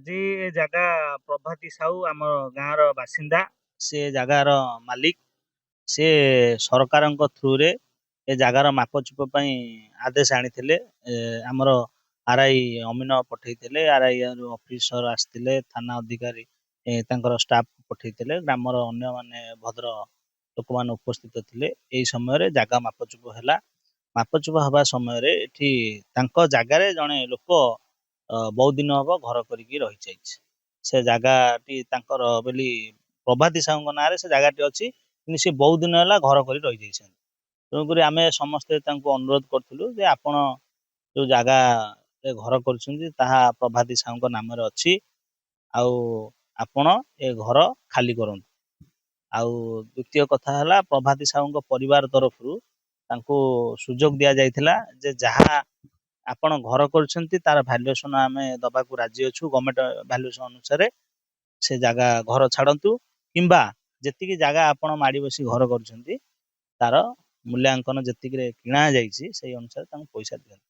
ଆଜି ଏ ଜାଗା ପ୍ରଭାତୀ ସାହୁ ଆମ ଗାଁର ବାସିନ୍ଦା। ସେ ଜାଗାର ମାଲିକ। ସେ ସରକାରଙ୍କ ଥ୍ରୁରେ ଏ ଜାଗାର ମାପଚୁପ ପାଇଁ ଆଦେଶ ଆଣିଥିଲେ। ଆମର ଆର୍ଆଇ ଅମିନ ପଠେଇଥିଲେ, ଆର୍ଆଇ ଅଫିସର ଆସିଥିଲେ, ଥାନା ଅଧିକାରୀ ତାଙ୍କର ଷ୍ଟାଫ ପଠେଇଥିଲେ, ଗ୍ରାମର ଅନ୍ୟମାନେ ଭଦ୍ର ଲୋକମାନେ ଉପସ୍ଥିତ ଥିଲେ। ଏଇ ସମୟରେ ଜାଗା ମାପଚୁପ ହେଲା। ମାପଚୁପ ହେବା ସମୟରେ ଏଠି ତାଙ୍କ ଜାଗାରେ ଜଣେ ଲୋକ ବହୁତ ଦିନ ହବ ଘର କରିକି ରହିଯାଇଛି। ସେ ଜାଗାଟି ତାଙ୍କର ବୋଲି ପ୍ରଭାତୀ ସାହୁଙ୍କ ନାଁରେ ସେ ଜାଗାଟି ଅଛି, କିନ୍ତୁ ସେ ବହୁତ ଦିନ ହେଲା ଘର କରି ରହିଯାଇଛନ୍ତି। ତେଣୁକରି ଆମେ ସମସ୍ତେ ତାଙ୍କୁ ଅନୁରୋଧ କରିଥିଲୁ ଯେ ଆପଣ ଯେଉଁ ଜାଗାରେ ଘର କରିଛନ୍ତି ତାହା ପ୍ରଭାତୀ ସାହୁଙ୍କ ନାମରେ ଅଛି, ଆଉ ଆପଣ ଏ ଘର ଖାଲି କରନ୍ତୁ। ଆଉ ଦ୍ୱିତୀୟ କଥା ହେଲା, ପ୍ରଭାତୀ ସାହୁଙ୍କ ପରିବାର ତରଫରୁ ତାଙ୍କୁ ସୁଯୋଗ ଦିଆଯାଇଥିଲା ଯେ ଯାହା ଆପଣ ଘର କରିଛନ୍ତି ତାର ଭ୍ୟାଲୁଏସନ ଆମେ ଦବାକୁ ରାଜି ଅଛୁ। ଗଭର୍ଣ୍ଣମେଣ୍ଟ ଭ୍ୟାଲୁଏସନ ଅନୁସାରେ ସେ ଜାଗା ଘର ଛାଡ଼ନ୍ତୁ, କିମ୍ବା ଯେତିକି ଜାଗା ଆପଣ ମାଡ଼ି ବସି ଘର କରିଛନ୍ତି ତାର ମୂଲ୍ୟାଙ୍କନ ଯେତିକିରେ କିଣା ଯାଇଛି ସେଇ ଅନୁସାରେ ତାଙ୍କୁ ପଇସା ଦିଅନ୍ତୁ।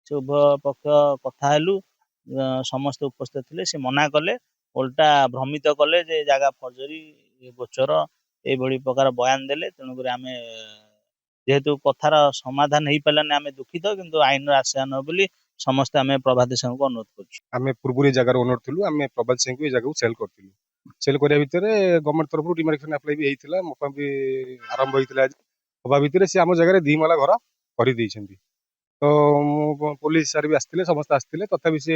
ସେ ଉଭୟ ପକ୍ଷ କଥା ହେଲୁ, ସମସ୍ତେ ଉପସ୍ଥିତ ଥିଲେ। ସେ ମନା କଲେ, ଓଲଟା ଭ୍ରମିତ କଲେ ଯେ ଜାଗା ଫର୍ଜରୀ, ଗୋଚର, ଏଇଭଳି ପ୍ରକାର ବୟାନ ଦେଲେ। ତେଣୁକରି ଆମେ ଯେହେତୁ କଥାର ସମାଧାନ ହେଇପାରିଲାନି ଆମେ ଦୁଃଖିତ, କିନ୍ତୁ ଆଇନର ଆଶ୍ରୟ ନେବ ବୋଲି ସମସ୍ତେ ଆମେ ପ୍ରଭାତୀ ସାହୁଙ୍କୁ ଅନୁରୋଧ କରୁଛୁ। ଆମେ ପୂର୍ବରୁ ଏ ଜାଗାର ଓନର ଥିଲୁ। ଆମେ ପ୍ରଭାତୀ ସାହୁଙ୍କୁ ଏ ଜାଗାକୁ ସେଲ୍ କରିଥିଲୁ। ସେଲ୍ କରିବା ଭିତରେ ଗଭର୍ଣ୍ଣମେଣ୍ଟ ତରଫରୁ ଡିମାର୍କେସନ ଆପ୍ଲାଏ ବି ହେଇଥିଲା, ମପା ବି ଆରମ୍ଭ ହେଇଥିଲା। ହବା ଭିତରେ ସେ ଆମ ଜାଗାରେ 2 ମହଲା ଘର କରିଦେଇଛନ୍ତି। ତ ପୋଲିସ ସାର୍ ବି ଆସିଥିଲେ, ସମସ୍ତେ ଆସିଥିଲେ। ତଥାପି ସେ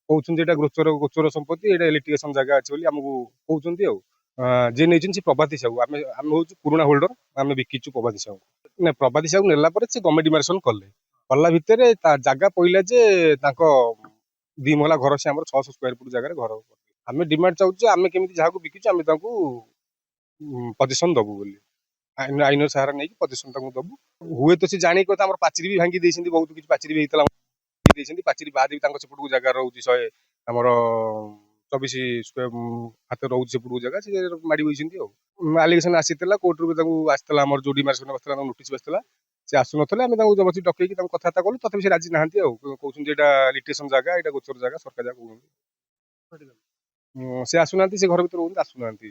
କହୁଛନ୍ତି ଏଇଟା ଗୋଚର ସମ୍ପତ୍ତି, ଏଇଟା ଲିଟିଗେସନ ଜାଗା ଅଛି ବୋଲି ଆମକୁ କହୁଛନ୍ତି। ଆଉ ଯିଏ ନେଇଛନ୍ତି ସେ ପ୍ରଭାତୀ ସାହୁ। ଆମେ ହଉଛୁ ପୁରୁଣା ହୋଲ୍ଡର, ଆମେ ବିକିଛୁ ପ୍ରଭାତୀ ସାହୁ। ନା, ପ୍ରଭାତୀ ସାହୁ ନେଲା ପରେ ସେ ଗଭର୍ଣ୍ଣମେଣ୍ଟ ଡିମାର୍କେସନ କଲା ଭିତରେ ତା ଜାଗା ପଇଲା ଯେ ତାଙ୍କ 2 ମହଲା ଘର, ସେ ଆମର 600 ସ୍କୋୟାର ଫୁଟ ଜାଗାରେ ଘର। ଆମେ ଡିମାଣ୍ଡ ଚାହୁଛୁ ଆମେ କେମିତି ଯାହାକୁ ବିକିଛୁ ଆମେ ତାଙ୍କୁ ପଜିସନ ଦବୁ ବୋଲି, ଆଇନର ସାହାରା ନେଇକି ପଜିସନ ତାଙ୍କୁ ଦବୁ। ହୁଏତ ସେ ଜାଣିକି କଥା ଆମର ପାଚିରି ବି ଭାଙ୍ଗି ଦେଇଛନ୍ତି, ବହୁତ କିଛି ପାଚିରି ବି ହେଇଥିଲା ଦେଇଛନ୍ତି। ପାଚିରି ବାଦ ବି ତାଙ୍କ ସେପଟକୁ ଜାଗା ରହୁଛି 100 ଆମର 24 ସ୍କୋୟାର ହାତ ରହୁଛି ସେପଟକୁ ଜାଗା, ସେ ମାଡ଼ି ବଇଛନ୍ତି। ଆଉ ଆଲିଗେସନ ଆସିଥିଲା କୋର୍ଟରୁ ବି ତାଙ୍କୁ ଆସିଥିଲା, ଆମର ଯୋଉ ଡିମାର୍କେସନ ଆସିଥିଲା ତାଙ୍କୁ ନୋଟିସ ଆସିଥିଲା। ସେ ଆସୁନଥିଲେ, ଆମେ ତାଙ୍କୁ ଜବରଦସ୍ତି ଡକେଇକି ତାଙ୍କୁ କଥାବାର୍ତ୍ତା କଲୁ। ତଥାପି ସେ ରାଜି ନାହାନ୍ତି। ଆଉ କହୁଛନ୍ତି ଏଇଟା ଲିଟିଗେସନ ଜାଗା, ଏଇଟା ଗୋଚର ଜାଗା, ସରକାର ଜାଗା କହୁଛନ୍ତି। ସେ ଆସୁନାହାନ୍ତି, ସେ ଘର ଭିତରେ ରହୁଛନ୍ତି, ଆସୁନାହାନ୍ତି।